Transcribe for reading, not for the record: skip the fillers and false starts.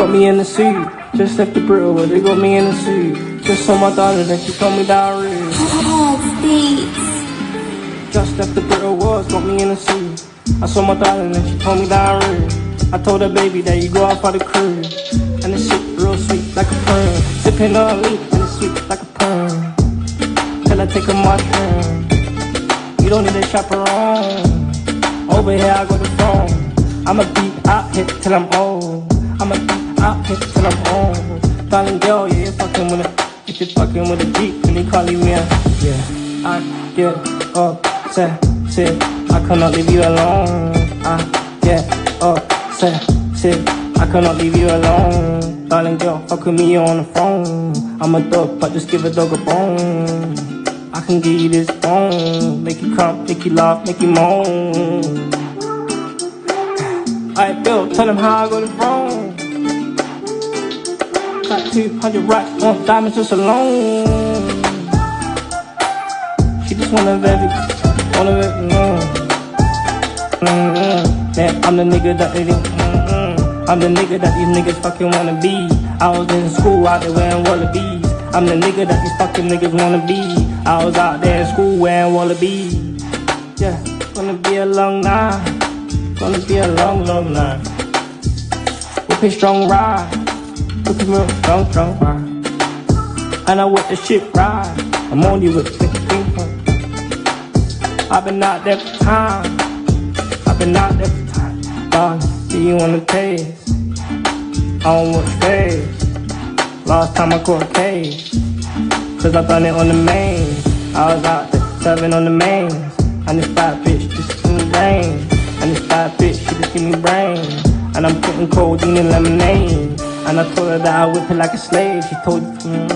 got me in the suit. Just left the brittle, but they got me in the suit. Just saw my darling and she told me diarrhea. Just left the brittle was, got me in the suit. I saw my darling and she told me diarrhea. I told her baby that you go out for the crib. And it's shit real sweet like a perm. Sipping on leaf and it's sweet like a perm. Till I take a mushroom. You don't need a chaperone. Over here I got the phone. I'ma be out here till I'm old. I'ma be out here till I'm old. Darling girl, yeah, you're fucking with it. If you're fucking with a Jeep, then they call you in. Yeah, I get upset. I cannot leave you alone. I get upset. I cannot leave you alone. Darling girl, fuck with me on the phone. I'm a dog, but just give a dog a bone. I can give you this bone. Make you come, make you laugh, make you moan. Alright, Bill, tell him how I got it wrong. Got 200 racks on diamonds just alone. She just wanna baby, wanna baby, Yeah, I'm the nigga that they think, I'm the nigga that these niggas fucking wanna be. I was in school out there wearing wallabies. I'm the nigga that these fucking niggas wanna be. I was out there in school wearing wallabies. Yeah, gonna be a long night. Gonna be a long, long night. Whipping strong ride. Whipping real strong, strong ride. And I whip the shit ride. I'm on you with the ping pong. I've been out there for time. I've been out there for time. Darling, do you wanna taste? I don't want space. Last time I caught a case. Cause I done it on the main. I was out there serving on the mains. And this bad bitch just in the rain. And this bad bitch, she just give me brain. And I'm putting codeine in lemonade. And I told her that I whip it like a slave. She told me,